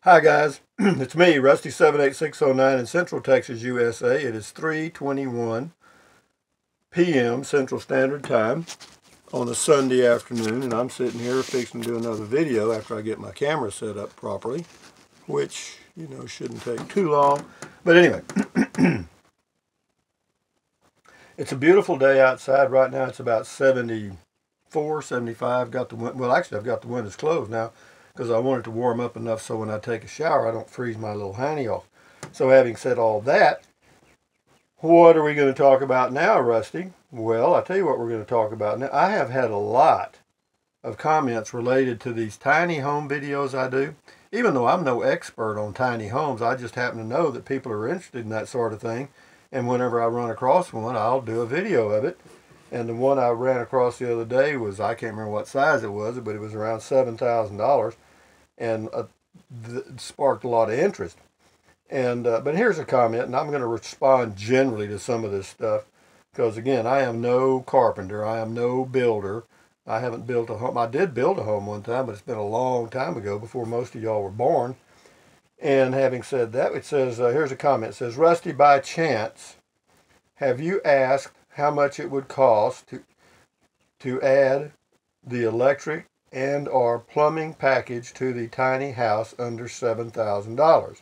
Hi guys, it's me, Rusty78609 in Central Texas, USA. It is 3:21 p.m. Central Standard Time on a Sunday afternoon, and I'm sitting here fixing to do another video after I get my camera set up properly, which, shouldn't take too long. But anyway, it's a beautiful day outside right now. It's about 74, 75. Actually, I've got the windows closed now, because I want it to warm up enough so when I take a shower I don't freeze my little hiney off. So having said all that, what are we going to talk about now, Rusty? Well, I'll tell you what we're going to talk about now. I have had a lot of comments related to these tiny home videos I do. Even though I'm no expert on tiny homes, I just happen to know that people are interested in that sort of thing. And whenever I run across one, I'll do a video of it. And the one I ran across the other day was, I can't remember what size it was, but it was around $7,000, and it sparked a lot of interest. And but here's a comment, and I'm going to respond generally to some of this stuff, because again, I am no carpenter, I am no builder. I haven't built a home. I did build a home one time, but it's been a long time ago, before most of y'all were born. And having said that, it says, here's a comment. It says, Rusty, by chance, have you asked how much it would cost to add the electric and or plumbing package to the tiny house under $7,000?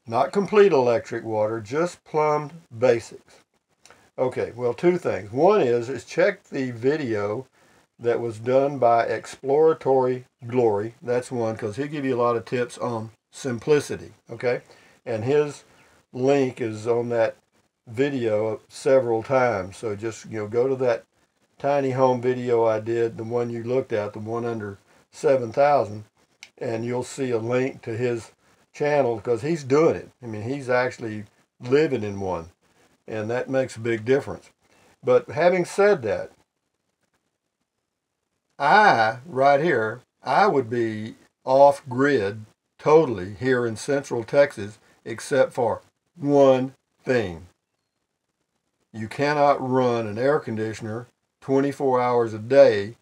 Not complete electric, water, just plumbed basics. Okay, well, two things. One is check the video that was done by Exploratory Glory. That's one, because he'll give you a lot of tips on simplicity, okay? And his link is on that video several times. So just, go to that tiny home video I did, the one you looked at, the one under 7,000, and you'll see a link to his channel, because he's doing it. I mean, he's actually living in one, and that makes a big difference. But having said that, right here, I would be off grid totally here in Central Texas, except for one thing. You cannot run an air conditioner 24 hours a day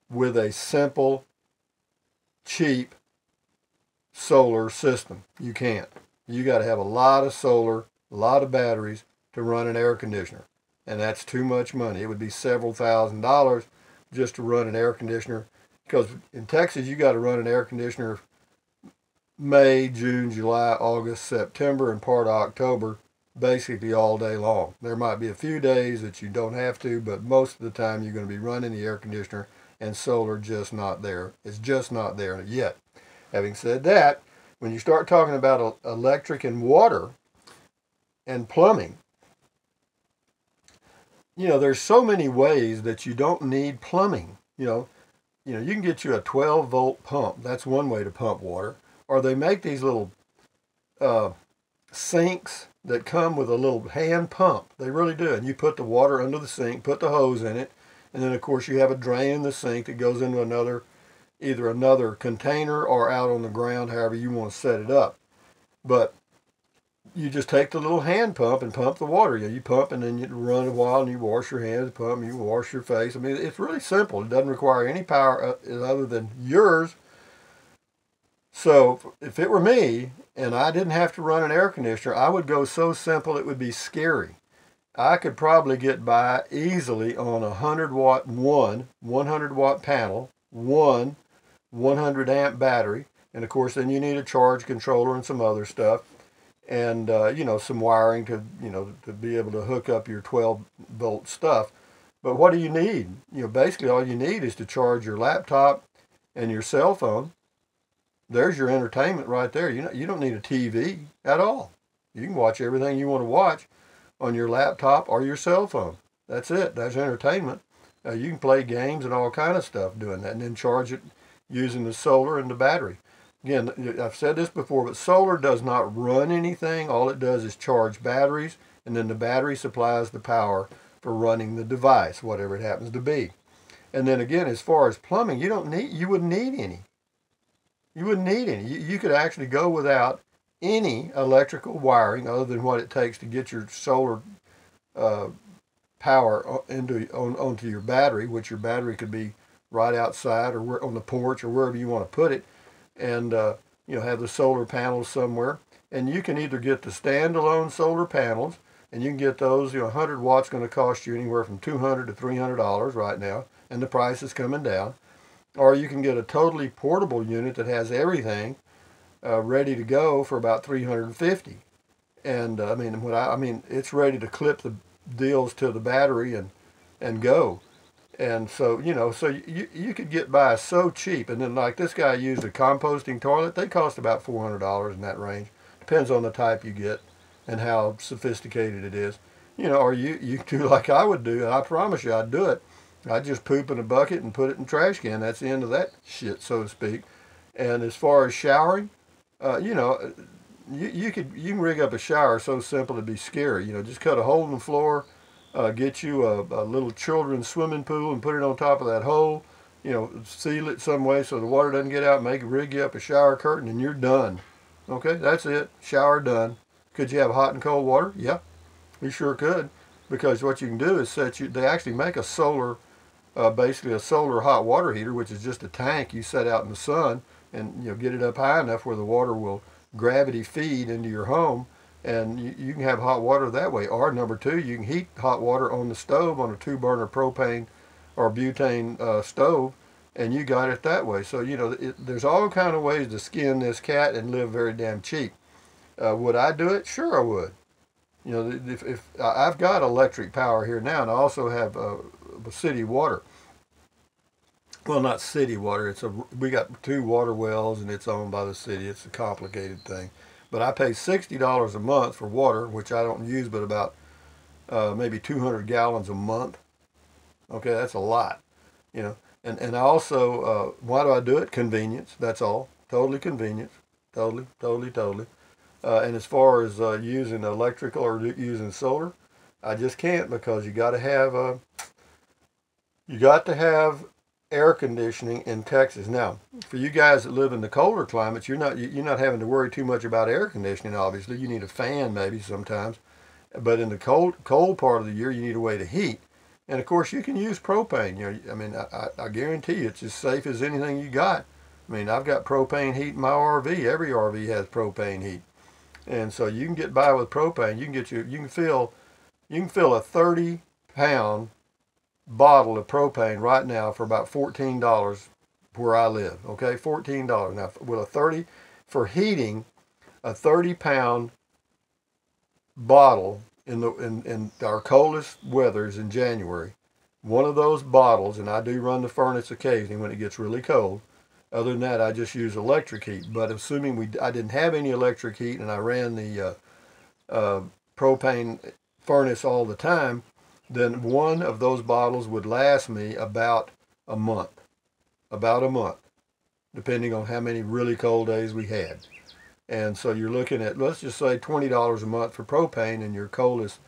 with a simple, cheap solar system. You can't. You got to have a lot of solar, a lot of batteries to run an air conditioner. And that's too much money. It would be several $1,000s just to run an air conditioner. Because in Texas, you got to run an air conditioner May, June, July, August, September, and part of October, basically all day long. There might be a few days that you don't have to, but most of the time you're going to be running the air conditioner, and solar just not there. It's just not there yet. Having said that, when you start talking about electric and water and plumbing, there's so many ways that you don't need plumbing. You can get you a 12-volt pump. That's one way to pump water. Or they make these little sinks that come with a little hand pump. They really do. And you put the water under the sink, put the hose in it, and then of course you have a drain in the sink that goes into either another container or out on the ground, however you want to set it up. But you just take the little hand pump and pump the water. You pump, and then you run a while, and you wash your hands, pump, and you wash your face. I mean, it's really simple. It doesn't require any power other than yours. So if it were me and I didn't have to run an air conditioner, I would go so simple it would be scary. I could probably get by easily on a 100-watt panel, one 100 amp battery, and of course then you need a charge controller and some other stuff, and some wiring to to be able to hook up your 12-volt stuff. But what do you need? Basically all you need is to charge your laptop and your cell phone. There's your entertainment right there. You don't need a TV at all. You can watch everything you want to watch on your laptop or your cell phone. That's it. That's entertainment. You can play games and all kind of stuff doing that, and then charge it using the solar and the battery. Again, I've said this before, but solar does not run anything. All it does is charge batteries, and then the battery supplies the power for running the device, whatever it happens to be. And then again, as far as plumbing, you wouldn't need any. You wouldn't need any. You could actually go without any electrical wiring other than what it takes to get your solar power onto your battery, which your battery could be right outside or on the porch or wherever you want to put it. And have the solar panels somewhere. And you can either get the standalone solar panels, and you can get those, 100 watts going to cost you anywhere from $200 to $300 right now, and the price is coming down. Or you can get a totally portable unit that has everything ready to go for about $350. And I mean, it's ready to clip the deals to the battery and go. And so, so you could get by so cheap. And then like this guy used a composting toilet. They cost about $400 in that range. Depends on the type you get and how sophisticated it is. Or you do like I would do, and I promise you I'd do it. I'd just poop in a bucket and put it in the trash can. That's the end of that shit, so to speak. And as far as showering, you can rig up a shower so simple it'd be scary. Just cut a hole in the floor, get you a little children's swimming pool and put it on top of that hole. Seal it some way so the water doesn't get out. Rig you up a shower curtain, and you're done. Okay, that's it. Shower done. Could you have hot and cold water? Yeah, you sure could. Because what you can do is they actually make a solar, basically a solar hot water heater, which is just a tank you set out in the sun, and get it up high enough where the water will gravity feed into your home, and you can have hot water that way. Or number two, you can heat hot water on the stove on a 2-burner propane or butane stove, and you got it that way. So there's all kind of ways to skin this cat and live very damn cheap. Would I do it? Sure I would. If I've got electric power here now, and I also have city water. Well, not city water. We got 2 water wells, and it's owned by the city. It's a complicated thing, but I pay $60 a month for water, which I don't use but about maybe 200 gallons a month. Okay, that's a lot, And I also, why do I do it? Convenience. That's all. Totally convenience. Totally. And as far as using electrical or using solar, I just can't, because you got to have air conditioning in Texas. Now, for you guys that live in the colder climates, you're not having to worry too much about air conditioning. Obviously, you need a fan maybe sometimes, but in the cold part of the year, you need a way to heat. And of course, you can use propane. I guarantee you, it's as safe as anything you got. I've got propane heat in my RV. Every RV has propane heat, and so you can get by with propane. You can fill a 30-pound bottle of propane right now for about $14 where I live. Okay, $14. Now, for heating, a 30-pound bottle in our coldest weathers in January, one of those bottles, and I do run the furnace occasionally when it gets really cold. Other than that, I just use electric heat. But assuming I didn't have any electric heat and I ran the propane furnace all the time, then one of those bottles would last me about a month, depending on how many really cold days we had. And so you're looking at, let's just say $20 a month for propane in your coldest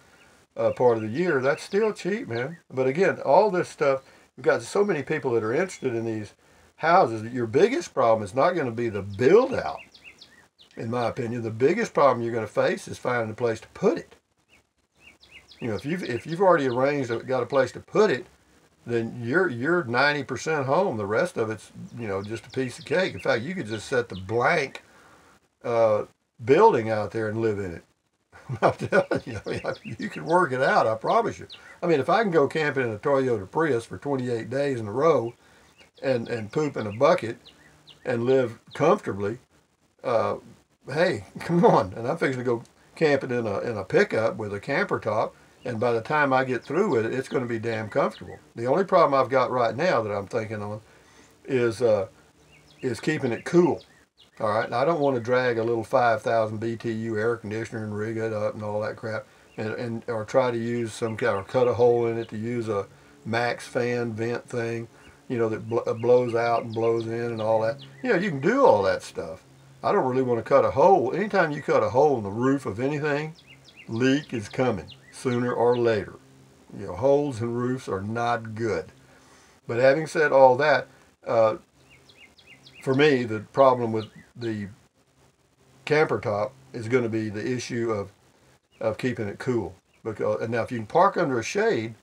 part of the year. That's still cheap, man. But again, all this stuff, we've got so many people that are interested in these houses that your biggest problem is not going to be the build out. In my opinion, the biggest problem you're going to face is finding a place to put it. If you've already got a place to put it, then you're 90% home. The rest of it's just a piece of cake. In fact, you could just set the blank building out there and live in it. I'm telling you, you can work it out. I promise you. If I can go camping in a Toyota Prius for 28 days in a row, and poop in a bucket, and live comfortably, hey, come on. And I'm fixing to go camping in a pickup with a camper top. And by the time I get through with it, it's going to be damn comfortable. The only problem I've got right now that I'm thinking on is keeping it cool. All right, and I don't want to drag a little 5,000 BTU air conditioner and rig it up and all that crap, or try to use some kind, or cut a hole in it to use a max fan vent thing, that blows out and blows in and all that. You can do all that stuff. I don't really want to cut a hole. Anytime you cut a hole in the roof of anything, leak is coming sooner or later. Holes in roofs are not good. But having said all that, for me, the problem with the camper top is going to be the issue of keeping it cool. And now if you can park under a shade,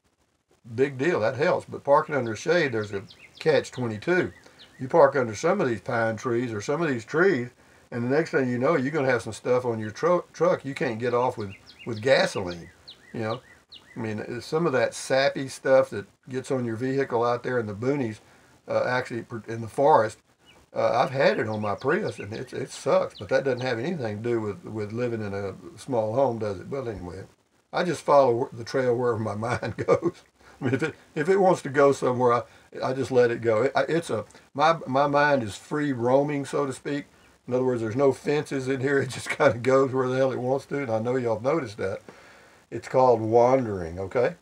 big deal, that helps. But parking under a shade, there's a catch-22. You park under some of these pine trees or some of these trees, And the next thing you know, you're going to have some stuff on your truck you can't get off with gasoline. You know, I mean, some of that sappy stuff that gets on your vehicle out there in the boonies, actually in the forest, I've had it on my Prius, and it sucks. But that doesn't have anything to do with living in a small home, does it? Well, anyway, I just follow the trail wherever my mind goes. I mean, if it wants to go somewhere, I just let it go. My mind is free roaming, so to speak. In other words, there's no fences in here. It just kind of goes where the hell it wants to, and I know y'all have noticed that. It's called wandering, okay?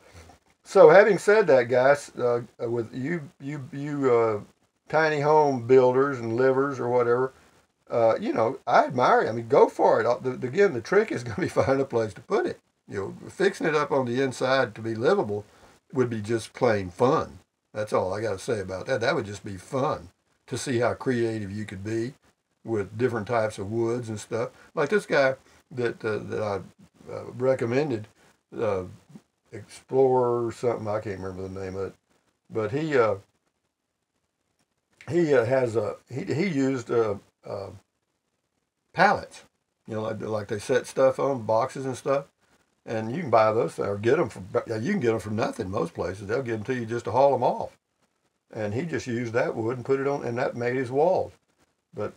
So having said that, guys, with you tiny home builders and livers or whatever, you know, I admire you. I mean, go for it. Again, the trick is going to be finding a place to put it. You know, fixing it up on the inside to be livable would be just plain fun. That's all I got to say about that. That would just be fun to see how creative you could be with different types of woods and stuff. Like this guy that I recommended, Explorer or something, I can't remember the name of it, but he used pallets, you know, like they set stuff on boxes and stuff, and you can buy those or get them you can get them for nothing most places. They'll give them to you just to haul them off, and he just used that wood and put it on, and that made his walls. But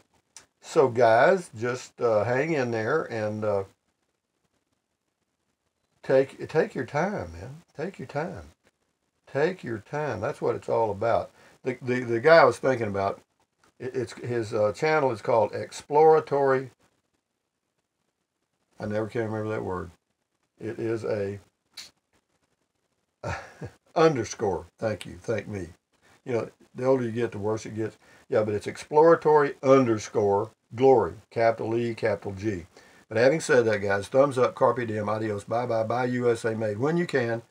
so guys, just hang in there and take your time, man. Take your time. Take your time. That's what it's all about. The guy I was thinking about, it's his channel is called Exploratory. I never can remember that word. It is a underscore. Thank you. Thank me. You know, the older you get, the worse it gets. Yeah, but it's Exploratory _ Glory. Capital E, capital G. But having said that, guys, thumbs up, carpe diem, adios, bye-bye, buy USA made when you can.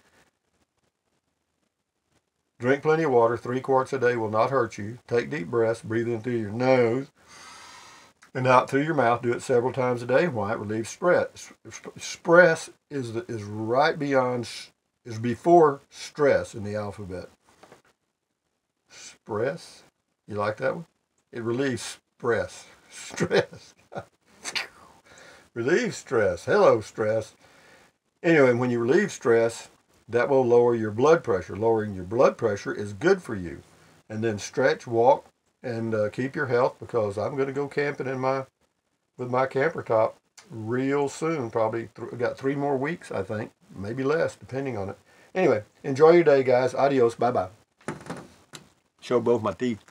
Drink plenty of water. 3 quarts a day will not hurt you. Take deep breaths. Breathe in through your nose and out through your mouth. Do it several times a day. Why? It relieves stress. Stress is right beyond, is before stress in the alphabet. Stress? You like that one? It relieves stress. Stress. Relieve stress. Hello, stress. Anyway, when you relieve stress, that will lower your blood pressure. Lowering your blood pressure is good for you. And then stretch, walk, and keep your health, because I'm going to go camping with my camper top real soon. Probably got 3 more weeks, I think. Maybe less, depending on it. Anyway, enjoy your day, guys. Adios. Bye-bye. Show both my teeth.